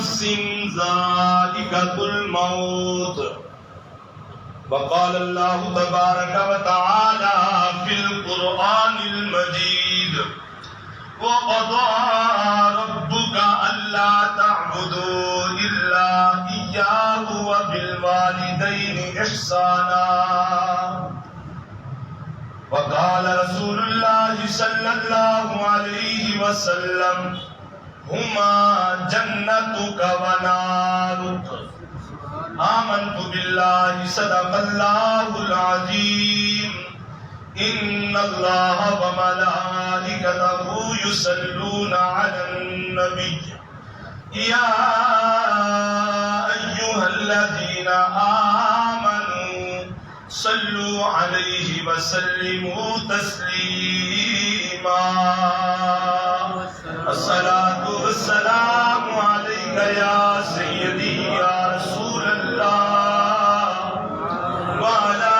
نفس ذائقة الموت وقال الله تبارك وتعالى في القرآن المجيد وقضى ربك ألا تعبدوا إلا إياه وبالوالدين إحسانا وقال رسول الله صلى الله عليه وسلم هما جنتك ونارك آمنت بالله صدق الله العظيم إن الله وملائكته يصلون على النبي يا أيها الذين آمنوا صلوا عليه وسلموا تسليما الصلاة والسلام عليك يا سيدي يا رسول الله وعلى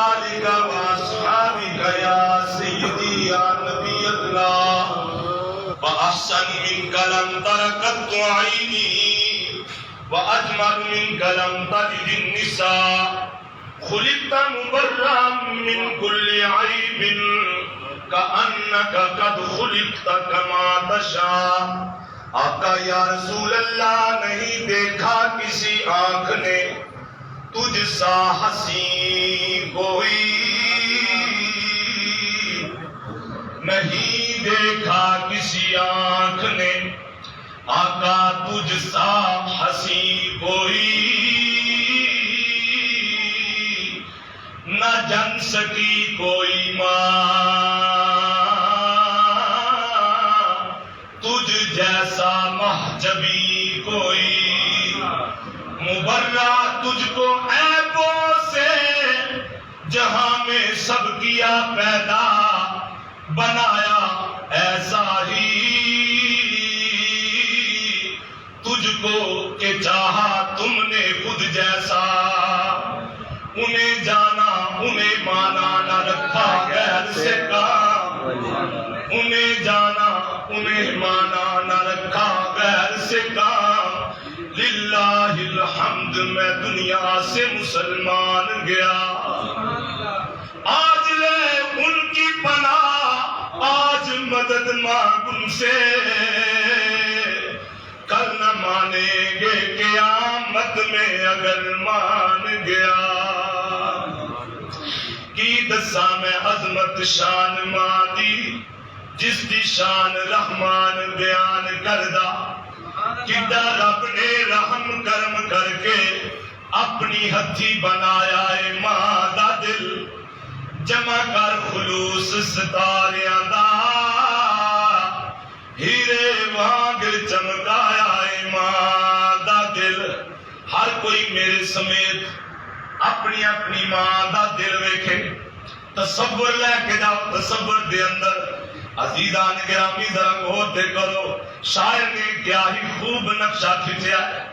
آلك وأصحابك يا سيدي يا نبي الله وأحسن منك لم تر قط عيني وأجمل منك لم تجد النساء خلقت مبرأ من كل عيب كأنك قد خلقت كما تشاء آقا یا رسول اللہ نہیں دیکھا کسی آنکھ نے تجھ سا حسین کوئی نہیں دیکھا کسی آنکھ نے آقا تجھ سا حسین کوئی نہ جن سکی کوئی ماں تجھ جیسا محجبی کوئی مبرہ تجھ کو عیبوں سے جہاں میں سب کیا پیدا بنایا ایسا ہی تجھ کو کہ چاہا تم نے خود جیسا انہیں جانا انہیں مانا نہ رکھا غیر سے کام انہیں جانا انہیں مانا نہ رکھا غیر سے کام للہ الحمد میں دنیا سے مسلمان گیا آج لے ان کی پناہ آج مدد مانگ ان سے کل نہ مانیں گے قیامت میں اگر مان گیا کی دسا میں عظمت شان ماں جس دی شان رحمان بیان کردہ کڈا رب نے رحم کرم کر کے اپنی ہتھی بنایا ہے ماں دا دل جمع کر خلوص ستاریاں دا ہیرے وانگ چمکایا ہے ماں دا دل ہر کوئی میرے سمیت اپنی اپنی ماں دا دل ویکھے تصور لے کے جاؤ تصور دے اندر عزیزان گرامی ذرا غور دے کرو شاعر نے کیا ہی خوب نقشہ کھینچا ہے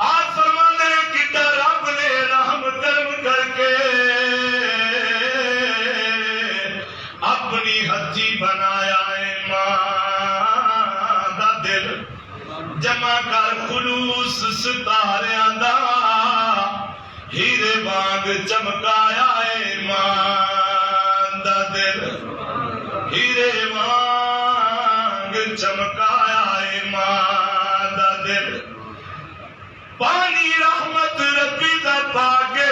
آج فرماندے نے کتا رب نے رحم کرم کر کے اپنی ہتھی بنایا ہے ماں دا دل جمع کر خلوص ستاریاں دا ہیرے وانگ چمکایا ہے ماں دا دل ہیرے وانگ چمکایا ہے ماں دا دل پانی رحمت ربی دا پاگے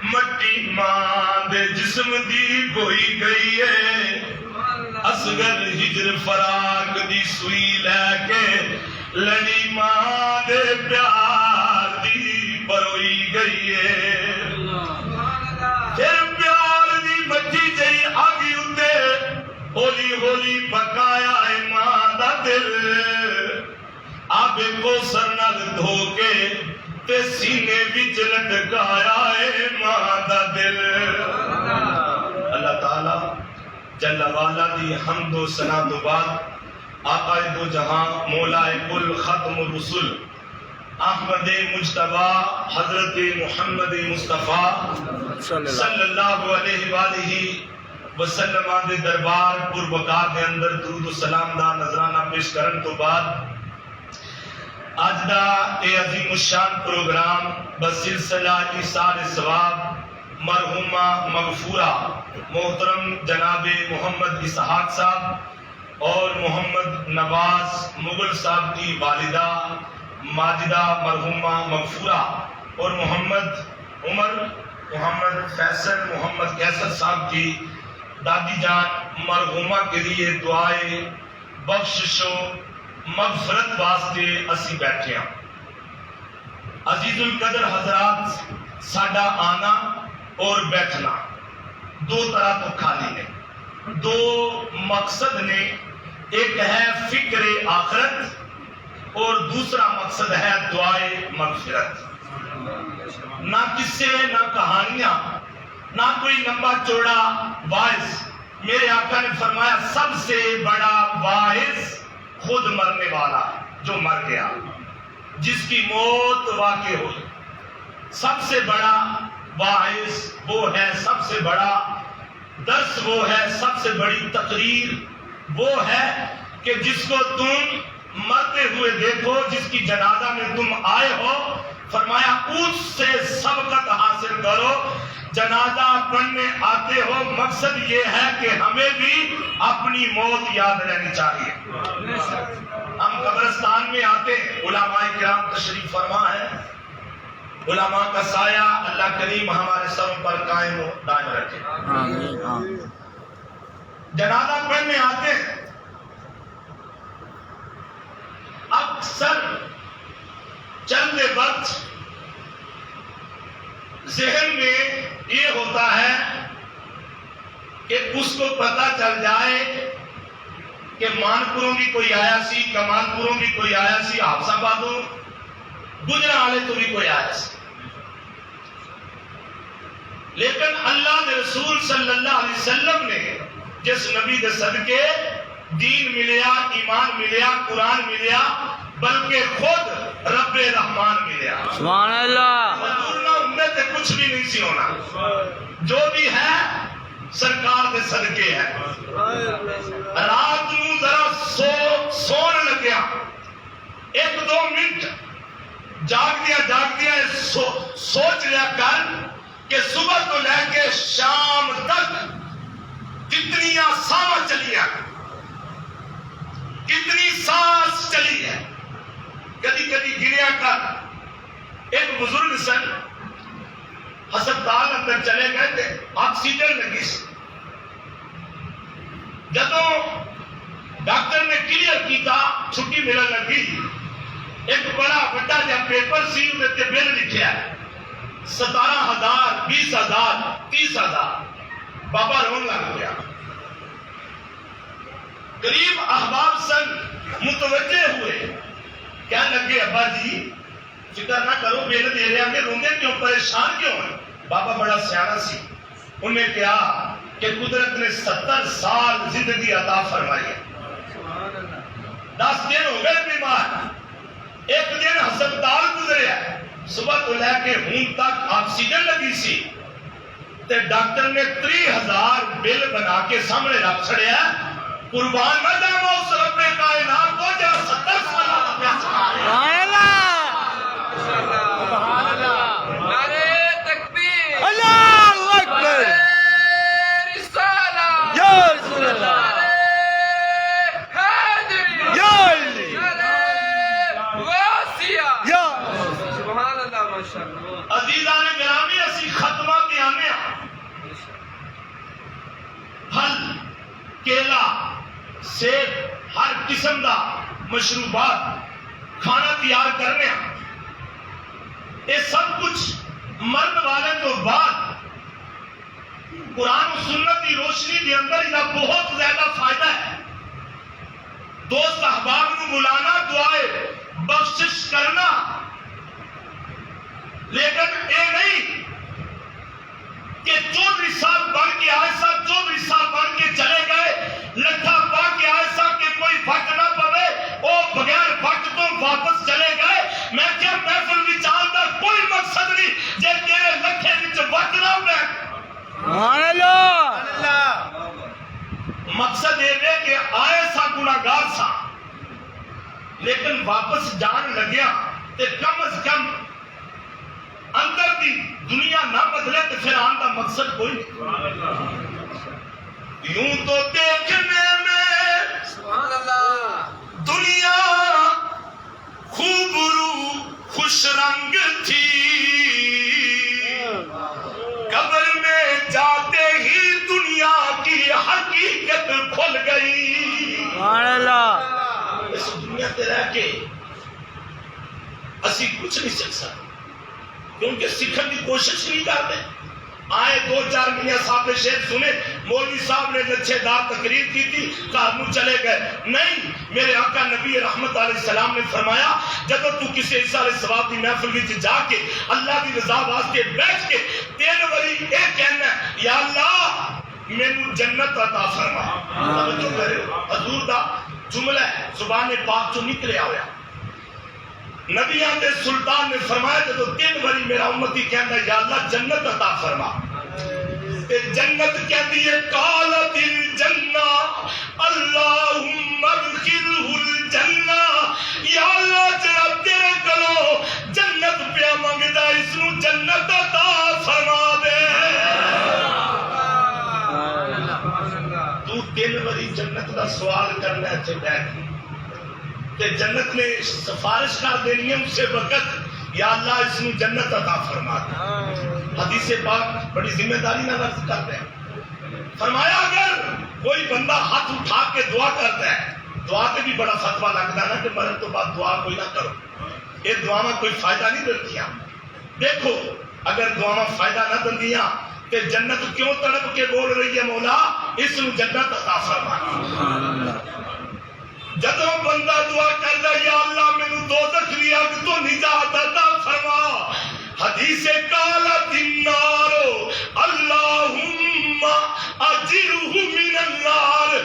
مٹی ماں دے جسم دی بوئی گئی ہے اصغر ہجر فراق دی سوئی لے کے لڑی ماں دے پیار دی پروئی گئی ہے پھر پیار دی بچی جئی آگی اندے ہولی ہولی پکایا ہے ماں دا دل آبے کو سرنل دھو کے تے سینے وچ لٹکایا ہے ماں دا دل اللہ تعالیٰ جل والا دی حمد و ثنا تو بعد آقا دو جہاں مولا کل ختم الرسل احمد مجتبی حضرت محمد مصطفیٰ صلی اللہ علیہ وآلہ وسلم دے دربار پر بقا دے اندر درود و سلام دا نظرانہ پیش کرن تو بعد اج دا اے عظیم الشان پروگرام بسلسلہ ایصال ثواب مرحومہ مغفورہ محترم جناب محمد اسحاق صاحب اور محمد نواز مغل صاحب کی والدہ ماجدہ مرحومہ مغفورہ اور محمد عمر محمد فیصل محمد کیسر صاحب کی دادی جان مرحومہ کے لیے دعائیں بخشش و مغفرت واسطے اسی بیٹھے ہیں. عزیز القدر حضرات، ساڈا آنا اور بیٹھنا دو طرح تو خالی نے، دو مقصد نے. ایک ہے فکر آخرت اور دوسرا مقصد ہے دعائے مغفرت. نہ قصے نہ کہانیاں نہ کوئی لمبا چوڑا واعظ. میرے آقا نے فرمایا سب سے بڑا واعظ خود مرنے والا جو مر گیا، جس کی موت واقع ہوئی. سب سے بڑا واعظ وہ ہے، سب سے بڑا درس وہ ہے، سب سے بڑی تقریر وہ ہے کہ جس کو تم مرتے ہوئے دیکھو، جس کی جنازہ میں تم آئے ہو. فرمایا اس سے سبقت حاصل کرو. جنازہ پڑھنے آتے ہو، مقصد یہ ہے کہ ہمیں بھی اپنی موت یاد رہنی چاہیے. ہم قبرستان میں آتے ہیں، علماء کرام تشریف فرما ہے. علماء کا سایہ اللہ کریم ہمارے سروں پر قائم و دائم رکھے. جنازہ پڑھنے آتے ہیں، اکثر چند وقت ذہن میں یہ ہوتا ہے کہ اس کو پتہ چل جائے کہ مانپوروں بھی کوئی آیا سی، کمالپوروں بھی کوئی آیا سی، حافظ آبادوں گجرا والے تو بھی کوئی آیا سی. لیکن اللہ کے رسول صلی اللہ علیہ وسلم نے جس نبی دے صدقے دین ملیا، ایمان ملیا، قرآن ملیا، بلکہ خود رب رحمان ملیا. سبحان اللہ. حضور نہ امت کچھ بھی نہیں سی ہونا، جو بھی ہے سرکار دے صدقے ہے. رات نو ذرا سون لگیا، ایک دو منٹ جاگ دیا سوچ لیا کر کہ صبح تو لے کے شام تک کتنی سانس چلی ہے، کتنی سانس چلی ہے. کدی کدی گریا کر. ایک بزرگ سن ہسپتال اندر چلے گئے تھے، آکسیجن لگی سی. جدوں ڈاکٹر نے کلیئر کیتا چھٹی ملن لگی، ایک بڑا بڑا جا پیپر سی تے بل لکھیا ہے 17,000 20,000 30,000. بابا رون لگ گیا. قریب احباب سن متوجہ ہوئے، کہنے لگے ابا جی فکر نہ کرو، بل دے رہے ہیں، روندے کیوں، پریشان کیوں ہیں؟ بابا بڑا سیانا سی، انہیں کہا کہ قدرت نے 70 سال زندگی عطا فرمائی ہے. 10 دن ہو گئے بیمار، ایک دن ہسپتال گزریا، صبح تو لے کے ہون تک آکسیجن لگی سی، تے ڈاکٹر نے 30,000 بل بنا کے سامنے رکھ چھڑیا. قربان میں جاؤں اس رب کائنات کو جا 70 سال سبحان اللہ. سبحان اللہ. نعرہ تکبیر، اللہ اکبر، رسالہ یا رسول اللہ، نعرہ حیدری یا علی، نعرہ غوثیہ یا سبحان اللہ. ماشاءاللہ. عزیزان گرامی، اسی ختمہ کے آنے پھل کیلا سیب ہر قسم دا مشروبات کھانا تیار کرنے، یہ سب کچھ مرد والے تو بعد قرآن و سنت کی روشنی کے اندر یہ بہت زیادہ فائدہ ہے. دوست احباب کو بلانا، دعائے بخشش کرنا، لیکن یہ نہیں کہ 34 سال بن کے ایسا 34 سال بن کے چلے گئے، لٹھا پا کے ایسا کہ کوئی وقت نہ پڑے، وہ بغیر وقت تو واپس چلے گئے. میں کیا محفل وچار دا کوئی مقصد نہیں جے تیرے لکھے وچ وقت نہ پے. سبحان اللہ. مقصد یہ ہے کہ آئے سا گناہگار سا لیکن واپس جان لگیا تے کم از کم اندر دی دنیا نہ بدلے تو پھر آن کا مقصد کوئی نہیں. یوں تو دیکھنے میں سبحان اللہ دنیا خوب رو خوش رنگ تھی, قبر میں جاتے ہی دنیا کی حقیقت کھل گئی. سبحان اللہ. اس دنیا تے رہ کے اسی کچھ نہیں سکھ سکتے کیونکہ سیکھنے کی کوشش نہیں کرتے. آئے 2-4 میاں صاحب شیخ سنے, مولوی صاحب نے لچھے دار تقریر کی تھی, کارنو چلے گئے. نہیں, میرے آقا نبی رحمت علیہ السلام نے فرمایا جب تو کسی اصال ثواب کی محفل میں جا کے اللہ کی رضا واسطے بیٹھ کے 3 واری یہ کہنا ہے یا اللہ مینوں جنت عطا فرما. توجہ کرے, حضور دا جملہ ہے زبان پاک چوں نکلیا ہوا. نبیاں دے سلطان نے فرمایا جب 3 واری میرا امتی کہندا یا اللہ جنت عطا فرما. تے جنت کہتی ہے قالت الجنہ اللہم ادخلہ الجنہ, یا اللہ جڑا تیرے کولوں جنت پیا منگدا اس نو جنت عطا فرما دے. تو 3 واری جنت دا سوال کرنا ہے بیٹھ کہ جنت نے سفارش کر دینی ہے اسے وقت یا اللہ اس نے جنت عطا فرما دے. حدیث پاک بڑی ذمہ داری نہ عرض کرتے ہیں. فرمایا اگر کوئی بندہ ہاتھ اٹھا کے دعا کرتا ہے, دعا کے بھی بڑا فتویٰ لگتا ہے نا کہ مرن تو بعد دعا کوئی نہ کرو, یہ دعا میں کوئی فائدہ نہیں دلتیاں. دیکھو اگر دعا میں فائدہ نہ دلتیاں کہ جنت کیوں تڑپ کے بول رہی ہے مولا اس نے جنت عطا فرما. جدوں بندہ دعا کردا یا اللہ مینوں دوزخ دی اگ تو نجات عطا فرما, حدیث قالت النار اللہم اجرہ من النار,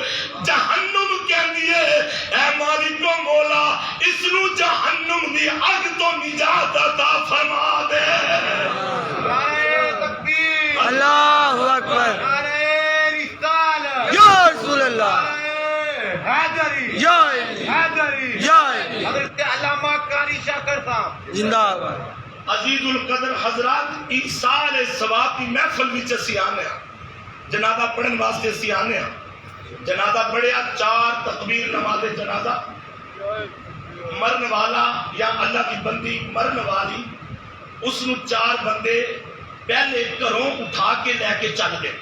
جہنم کہندی ہے اے مالک و مولا اس نو جہنم دی اگ تو نجات عطا فرما دے. نعرہ تکبیر, اللہ اکبر, نعرہ رسالت, یا رسول اللہ, حیدری, یا علی, حیدری, یا علی, حضرت علامہ قاری شاکر صاحب زندہ باد. عزیز القدر حضرات, ایصال ثواب کی محفل وچ اسی آنے ہاں, جنازہ پڑھن واسطے اسی آنے ہاں. جنازہ پڑھیا 4 تکبیر نماز جنازہ, مرن والا یا اللہ کی بندی مرن والی اس نو 4 بندے پہلے گھروں اٹھا کے لے کے چل گئے.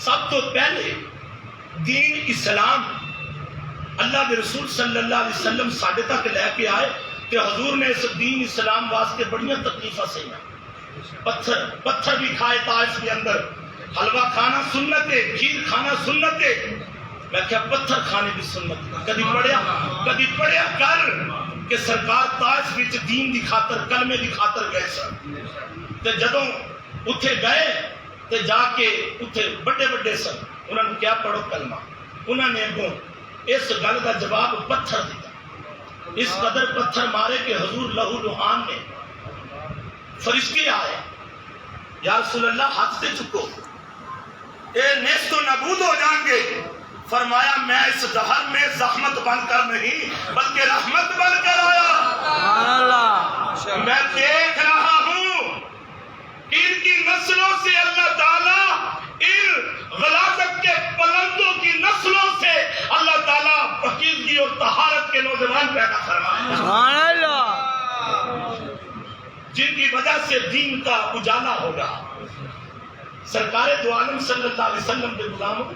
سب تو پہلے دین اسلام اللہ کے رسول صلی اللہ علیہ وسلم ساڈے تک لے کے آئے کہ حضور نے اس دین اسلام واسطے بڑیاں تکلیفاں سہیاں. پتھر بھی کھائے طائف کے اندر, حلوہ کھانا سنت ہے, کھیر کھانا سنت ہے. میں کہا پتھر کھانے بھی سنت. کدی پڑھیا کر کہ سرکار طائف وچ دین دی خاطر کلمے دی خاطر گئے سن, تے جدوں اتھے گئے تے جا کے اتھے بڑے بڑے سن, انہوں نے کیا پڑھو کلمہ, انہوں نے اگوں اس گل کا جواب پتھر دیا. اس قدر پتھر مارے کہ حضور لہو لہان نے فرشتے آئے, یا رسول اللہ ہاتھ سے چکو اے نیست و نابود ہو جائیں گے. فرمایا میں اس دہر میں زحمت بن کر نہیں بلکہ رحمت بن کر آیا. سبحان اللہ. میں دیکھ رہا ہوں ان کی نسلوں سے اللہ تعالیٰ, ان غلاظت کے پلندوں کی نسلوں سے اللہ تعالیٰ پاکیزگی اور طہارت کے نوجوان پیدا فرمائے سبحان اللہ. جن کی وجہ سے دین کا اجالا ہوگا. سرکار دو عالم صلی اللہ علیہ وسلم کے غلاموں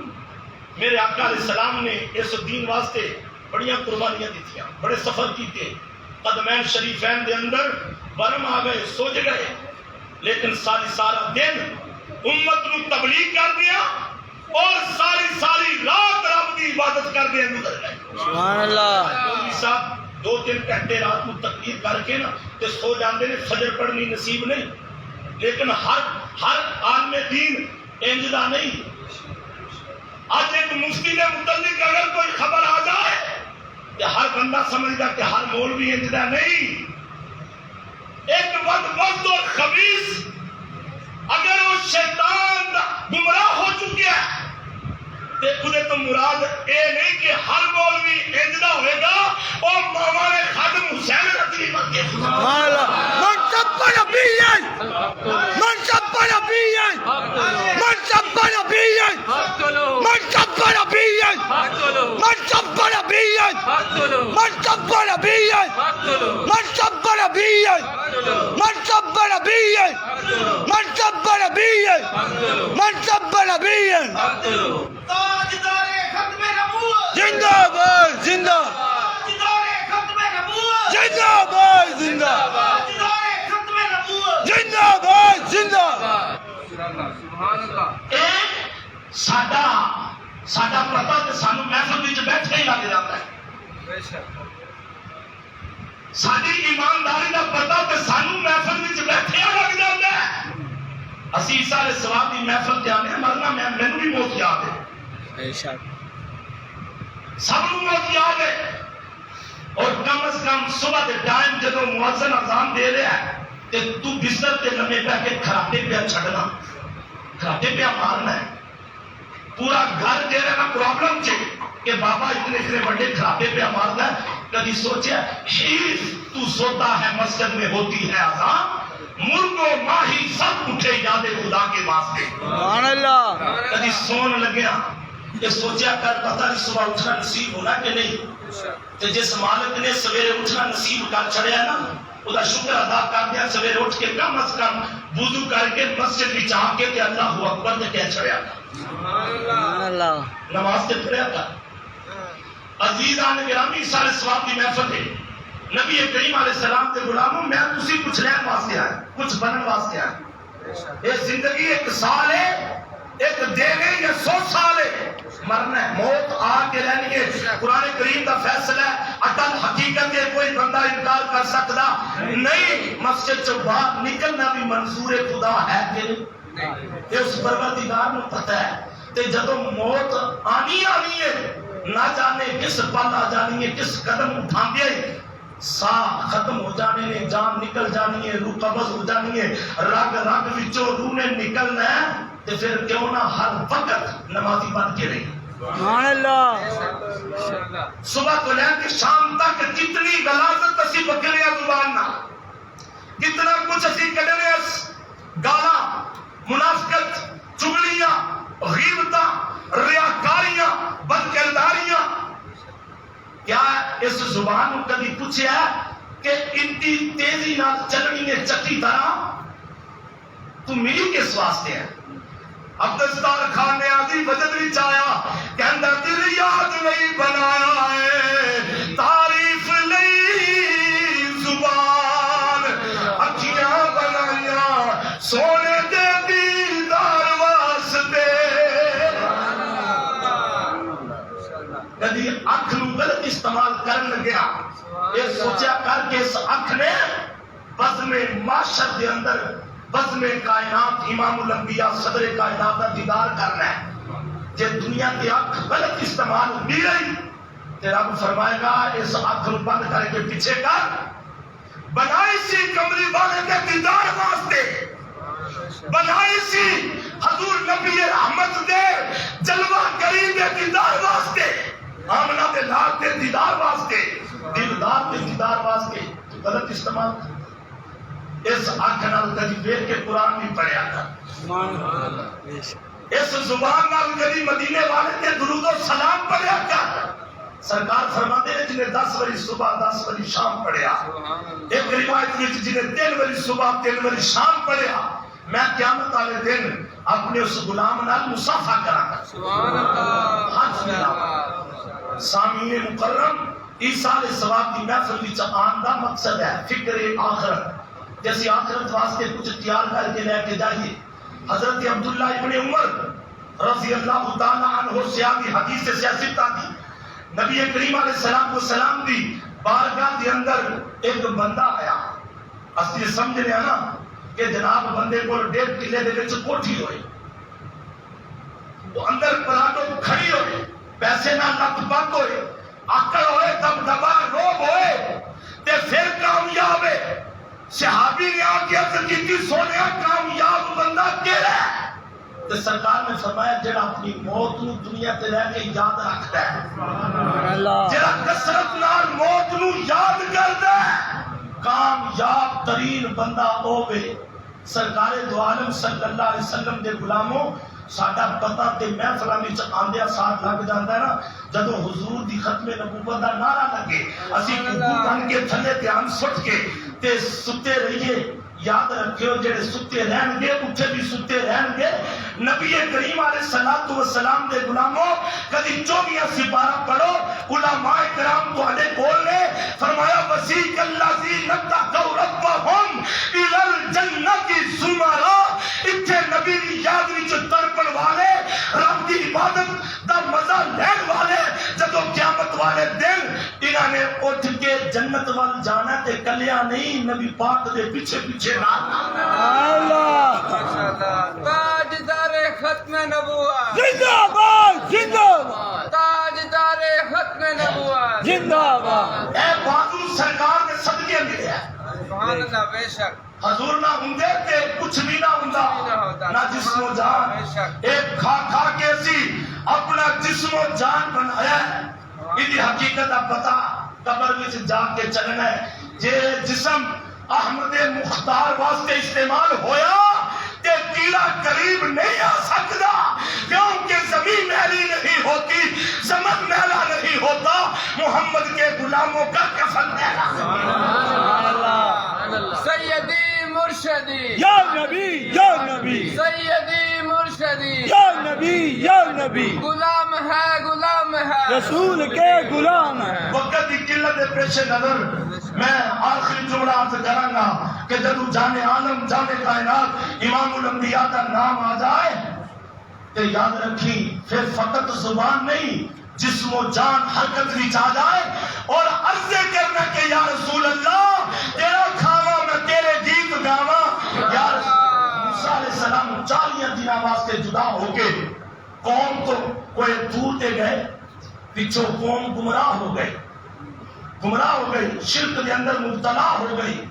میرے آقا علیہ السلام نے اس دین واسطے بڑیاں قربانیاں دیتیاں, بڑے سفر کیتے. قدمین شریفین دے اندر برم آ گئے, سوج گئے, لیکن سارا دن امت نو تبلیغ کر دیا اور ساری رات رب کی عبادت کر دیا گزر گئے. سبحان اللہ. مولوی صاحب 2-3 گھنٹے رات کو تقریر کر کے نا تے سو جاندے نے, فجر پڑھنی نصیب نہیں. لیکن ہر عالم دین انجدا نہیں. آج ایک مفتی نے متعلق اگر کوئی خبر آ جائے کہ ہر بندہ سمجھتا کہ ہر مولوی انجدا نہیں. ایک بدبخت اور خبیث اگر وہ شیطان گمراہ ہو چکے ہیں تے اودے تو مراد اے نہیں کہ ہر مولوی انجدا ہوئے گا او ماما نے خادم حسین رضوی ورگے سبحان اللہ من سب نبیًا من سب نبیًا من سب نبیًا من سب نبیًا من سب نبیًا من سب نبیًا من سب نبیًا من سب نبیًا من سب نبیًا من سب نبیًا تاجدار ختم نبوت زندہ باد زندہ تاجدار ختم نبوت زندہ باد زندہ تاجدار ختم نبوت زندہ باد زندہ اے ساڈا پتہ تے سانو محفل وچ بیٹھے ہی لگ جاتا ہے ساری ایمانداری دا پتہ تے سانو محفل وچ بیٹھے ہی لگ جاتا ہے اسی سارے ثواب دی محفل تے آنے مرنا مینوں بھی موت یاد ہے بے شک سب کو موت یاد ہے اور کم از کم صبح کے ٹائم جب مؤذن اذان دے رہا ہے تے تو بستر تے لمے پہ کے کھراٹے پہ چھڑنا کھراٹے پہ مارنا ہے پورا گھر دے رہا پرابلم چ کہ بابا اتنے بڑے کھراٹے پہ مارنا ہے کبھی سوچا تو سوتا ہے مسجد میں ہوتی ہے اذان مرغ و ماہی سب اٹھے یاد خدا کے واسطے سبحان اللہ کبھی سون لگیا کہ سوچا کر پتہ نہیں صبح اٹھنا نصیب ہونا کہ نہیں تے جس مالک نے سویرے اٹھنا نصیب کر چھڑیا نا وہ شکر ادا کر دیا سویرے اٹھ کے کم از کم وضو کر کے مسجد وچ آ کے اللہ اکبر تے کہہ چھڑیا سبحان اللہ نماز تے پڑھیا تھا عزیزان گرامی سارے ثواب کی محفل ہے نبی کریم علیہ السلام کے غلاموں میں تسی کچھ لین واسطے آئے کچھ بنن واسطے آئے یہ زندگی ایک سال ہے ایک دن ہے یا 100 سال ہے مرنا ہے موت آ کے رہنی ہے قرآن کریم کا فیصلہ ہے اٹل حقیقت ہے کوئی بندہ انکار کر سکتا نہیں مسجد سے باہر نکلنا بھی منظور خدا ہے کہ نہیں یہ اس پروردگار کو پتہ ہے کہ جب موت آنی ہے نہ جانے کس پل آ جانی ہے کس قدم اٹھا دے ساہ ختم ہو جانے نے جان نکل جانی ہے روح قبض ہو جانی ہے رگ رگ وچوں روح نے نکلنا ہے تو پھر کیوں نہ ہر وقت نمازی بن کے رہی سبحان اللہ صبح کو لے کے شام تک کتنی غلاظت اسی بکریا زبان نہ کتنا کچھ اسی کڈنے گالا منافقت چگلیاں غیبتاں ریاکاریاں بد کرداریاں کیا اس زبان کو کبھی پوچھا کہ اتنی تیزی نہ چلنی ہے چکی طرح تو میری کس واسطے ہے اب دستار خان نے آدھی وجد بھی چایا کہندہ دل یاد نہیں بنایا ہے تعریف لئی زبان اکھیاں بنایا سونے دے دیدار واسطے کدی اکھ نو غلط استعمال کرن لگیا یہ سوچا کر کے اس اکھ نے بزم معاشر دے اندر بزم کائنات امام الانبیاء صدر کائنات کا دیدار کرنا ہے جے دنیا کی اکھ غلط استعمال ہوئی رہی تو رب فرمائے گا اس اکھ نو بند کر کے پیچھے کر بنائی سی کملی والے کے دیدار واسطے بنائی سی حضور نبی رحمت دے جلوہ کریم دے دیدار واسطے آمنہ دے لال دے دیدار واسطے دلدار دے دیدار واسطے غلط استعمال اس آنکھ نال کدی بیٹھ کے قرآن بھی پڑھیا تھا اس زبان نال کدی مدینے والے کے درود و سلام پڑھیا کر سرکار فرماتے ہیں جنہیں 10 بری صبح 10 بری شام پڑھیا ایک روایت میں جنہیں 3 بری صبح 3 بری شام پڑھیا میں قیامت والے دن اپنے اس غلام نال مصافحہ کراں گا سبحان اللہ ہاتھ ملاواں سامعین مکرم ایصال ثواب کی محفل وچ آن دا مقصد ہے فکر آخرت جیسی آخرت واسطے کچھ تیار کر کے لے کے جائیے حضرت عبداللہ ابن عمر رضی اللہ تعالیٰ عنہ سیاقی حدیث سے سیاست آتی نبی کریم علیہ السلام دی بارگاہ کے اندر ایک بندہ آیا اصلی سمجھ رہے ہیں نا کہ جناب بندے کو 1.5 کلے دے وچ کوٹھی ہوئی وہ اندر پراٹو کھڑی ہوئی پیسے نہ لت پت ہوئے آکڑ ہوئے دب دبا روب ہوئے تے پھر کامیاب ہے صحابی نے آ کے عرض کی سونے کامیاب بندہ کہڑا ہے تو سرکار نے فرمایا جڑا اپنی موت نو دنیا تے رہ کے یاد رکھتا ہے، سبحان اللہ جڑا کثرت نال موت نو یاد کردا ہے، کامیاب ترین بندہ ہوے۔ سرکار دو عالم صلی اللہ علیہ وسلم دے غلاموں، ساڈا پتہ تے محفلاں وچ آندیا ساتھ لگ جاندا ہے نا، جدوں حضور دی ختم نبوت دا نعرہ لگے اسی کبو بن کے تھلے دھیان سٹ کے تے ستے رہیے۔ یاد رکھیو جڑے ستے رہن گے اٹھے بھی ستے رہن گے۔ نبی کریم علیہ الصلوۃ والسلام دے غلاموں کدی 24 سپارہ پڑھو، علماء کرام تواڈے کول نے فرمایا وسیق الذین اتقوا ربهم الی الجنۃ زمرا، اتھے نبی دی یاد وچ تڑپن والے، رب دی عبادت دا مزہ لین والے، جدوں قیامت والے دن انہاں نے اٹھ کے جنت وال جانا تے کلیاں نہیں، نبی پاک دے پیچھے پیچھے اللہ تاجدار ختم نبوت زندہ باد زندہ باد تاجدار ختم نبوت زندہ باد اے بہادر سرکار کے صدقے ملے ہیں۔ سبحان اللہ، بے شک حضور نہ ہوندے تے کچھ بھی نہ ہوندا، نہ جسم و جان۔ ایک کھا کھا کے اسی اپنا جسم و جان بنایا ہے، یہ حقیقت دا پتہ قبر وچ جا کے چلنا ہے۔ جے جسم احمد مختار واسطے استعمال ہویا تے کیڑا قریب نہیں آ سکتا، کیونکہ زمین میلی نہیں ہوتی، زمن میلا نہیں ہوتا، محمد کے غلاموں کا کفن میلا۔ سبحان اللہ سیدی مرشدی یا نبی یا نبی سیدی مرشدی یا نبی یا نبی غلام ہے غلام ہے رسول کے غلام ہیں۔ وقت کی قلت کے پیش نظر میں آخری جملہ عرض کراں گا کہ جدو جانے عالم جانے کائنات امام الانبیاء کا نام آ جائے تو یاد رکھی پھر فقط زبان نہیں جسم و جان حرکت وچ آ جائے اور عرض کرنا کہ یا رسول اللہ تیرا کھاوا میں تیرے گیت گاواں۔ یا موسیٰ علیہ السلام 40 دن واسطے جدا ہو کے قوم تو کوئی دور تے گئے، پیچھو قوم گمراہ ہو گئی، گمراہ ہو گئی، شرک کے اندر مبتلا ہو گئی،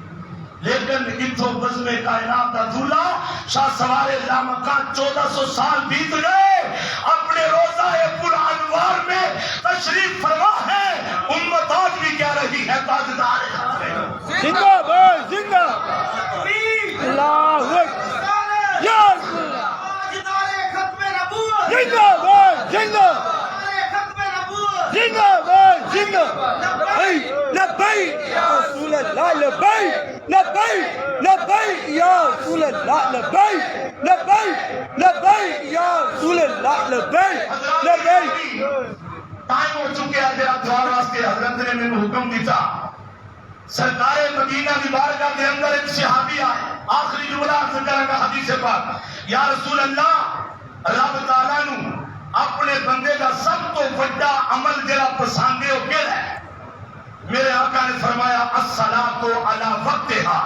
لیکن اتھو بزم کائنات دا دھولا شاہ سوار لامکان 1400 سال بیت گئے، اپنے روزہ پر انوار میں تشریف فرما ہے، امت آج بھی کہہ رہی ہے تاجدار زندہ باد زندہ اللہ اکبر یا رسول اللہ تاجدار ختم نبوت زندہ باد زندہ ختم نبوت زندہ باد زندہ لبیک لبیک یا رسول اللہ لبیک لبیک لبیک یا رسول اللہ لبیک لبیک لبیک یا رسول اللہ لبیک لبیک۔ ٹائم ہو چکے ہیں میرا دعا واسطے حضرت نے میں حکم دیتا سرکار مدینہ کی بارگاہ کے اندر ایک صحابی آئے، آخری جملہ عرض کرے گا حدیث پاک، یا رسول اللہ رب تعالیٰ نو اپنے بندے کا سب تو بڑا عمل جڑا پسندے ہو کے ہے، میرے آقا نے فرمایا الصلاۃ علی وقتہا،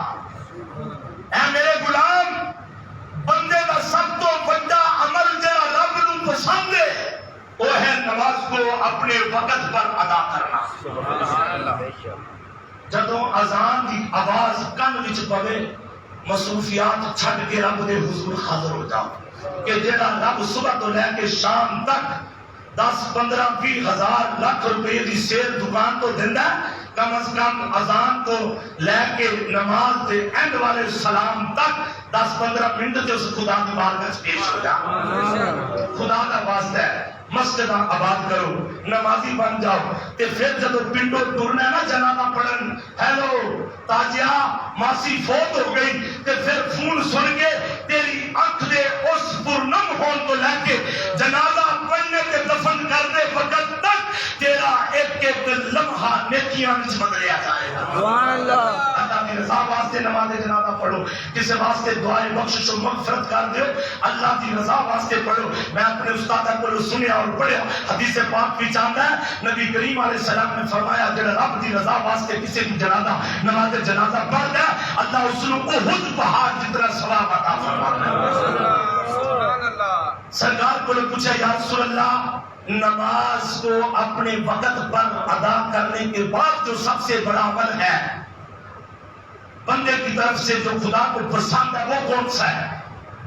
اے میرے غلام بندے کا سب تو بڑا عمل جڑا رب نو پسند ہے وہ ہے نماز کو اپنے وقت پر ادا کرنا۔ جدوں اذان دی آواز کن وچ پوے مصروفیات چھڈ کے رب دے حضور حاضر ہو جاؤ کہ جڑا رب صبح تو لے کے شام تک 10 15 20 ہزار لاکھ روپے دی سیر دکان تو دیندا ہے، کم از کم اذان تو لے کے نماز دے اینڈ والے سلام تک 10 15 منٹ تے اس خدا دی بارگاہ وچ پیش ہو جا۔ خدا دا واسطہ ہے مسجد آباد کرو، نمازی بن جاؤ، تے پھر جدو پنڈو ٹرنا ہے نا جنازہ پڑھن، ہیلو تاجیا ماسی فوت ہو گئی، تے پھر فون سن کے تیری اکھ دے اس پرنم ہون تو لے کے جنازہ پڑھنے تے دفن کرنے وقت تک تیرا ایک ایک لمحہ نیکیاں وچ بدلیا جائے گا۔ سبحان اللہ اللہ کی رضا واسطے نماز جنازہ پڑھو، کسی واسطے دعائیں بخشش و مغفرت کر دیو، اللہ کی رضا واسطے پڑھو۔ میں اپنے استاد کو سنیا اور پڑھیا، حدیث پاک بھی جانتا ہے، نبی کریم علیہ السلام نے فرمایا جڑا رب دی رضا واسطے کسی کی جنازہ نماز جنازہ پڑھتا ہے اللہ اس کو احد پہاڑ جتنا ثواب عطا فرماتا ہے۔ سبحان اللہ۔ سرکار کو پوچھا یا رسول اللہ نماز کو اپنے وقت پر ادا کرنے کے بعد جو سب سے بڑا عمل ہے بندے کی طرف سے جو خدا کو پسند ہے وہ کون سا ہے؟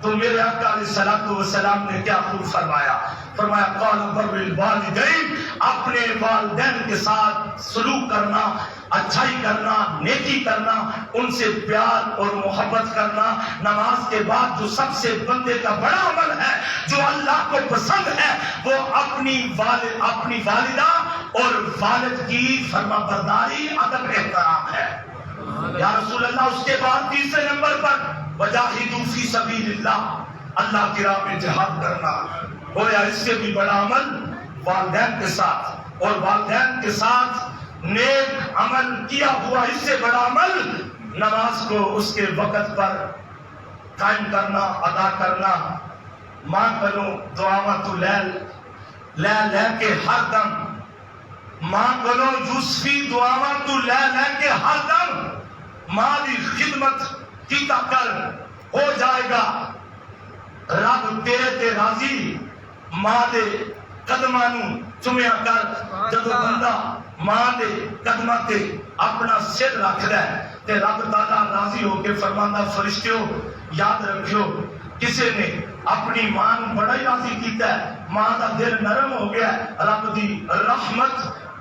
تو میرے آقا علیہ الصلوۃ والسلام نے کیا خوب فرمایا؟ فرمایا قال بر الوالدین، اپنے والدین کے ساتھ سلوک کرنا، اچھائی کرنا، نیکی کرنا، ان سے پیار اور محبت کرنا نماز کے بعد جو سب سے بندے کا بڑا عمل ہے جو اللہ کو پسند ہے وہ اپنی والدہ اور والد کی فرما برداری، ادب احترام ہے۔ یا رسول اللہ، اس کے بعد تیسرے نمبر پر وجاہدوا فی سبیل اللہ، اللہ کی راہ میں جہاد کرنا۔ گویا اس سے بھی بڑا عمل والدین کے ساتھ، اور والدین کے ساتھ نیک عمل کیا ہوا اس سے بڑا عمل نماز کو اس کے وقت پر قائم کرنا، ادا کرنا۔ ماں کنو دعامت لیل لے کے ہر دم، ماں کنو یوسفی دعامت لے کے ہر دم، ماں دی خدمت کیتا کر ہو جائے گا رب تیرے تے راضی، ماں دے قدماں نو چومیا کر۔ جدو بندہ ماں دے قدماں تے اپنا سر رکھدا ہے تے رب تعالیٰ راضی ہو کے فرماندا فرشتیو یاد رکھیو کسے نے اپنی ماں نو بڑا ہی راضی کیتا ہے، ماں دا دل نرم ہو گیا ہے، رب دی رحمت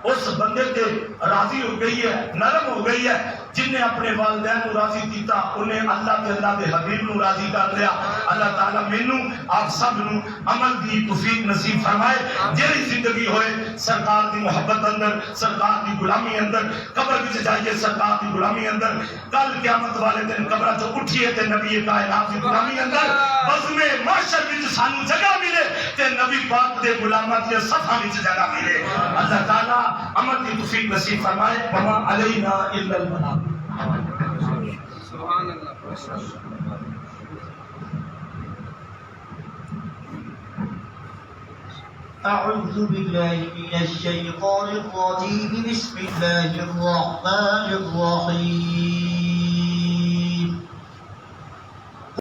اس بندے تے راضی ہو گئی ہے، نرم ہو گئی ہے۔ جن نے اپنے والدین کو راضی کیتا انہیں اللہ تے اللہ دے حبیب نو راضی کر لیا۔ اللہ تعالیٰ مینوں آپ سب نو عمل دی توفیق نصیب فرمائے، جیڑی زندگی ہوئے سرکار دی محبت اندر، سرکار دی غلامی اندر، قبر وچ جائیے سرکار دی غلامی اندر، کل قیامت والے دن قبر چ اٹھیے تے نبی کائنات دی غلامی اندر بزم محشر وچ سانو جگہ ملے تے نبی پاک دے غلاماں دے صفاں وچ جگہ ملے۔ اللہ تعالیٰ عمل کی توفیق نصیب فرمائے۔ وما علینا الا البلاغ۔ سبحان اللہ۔ أعوذ بالله من الشيطان الرجيم بسم الله الرحمن الرحيم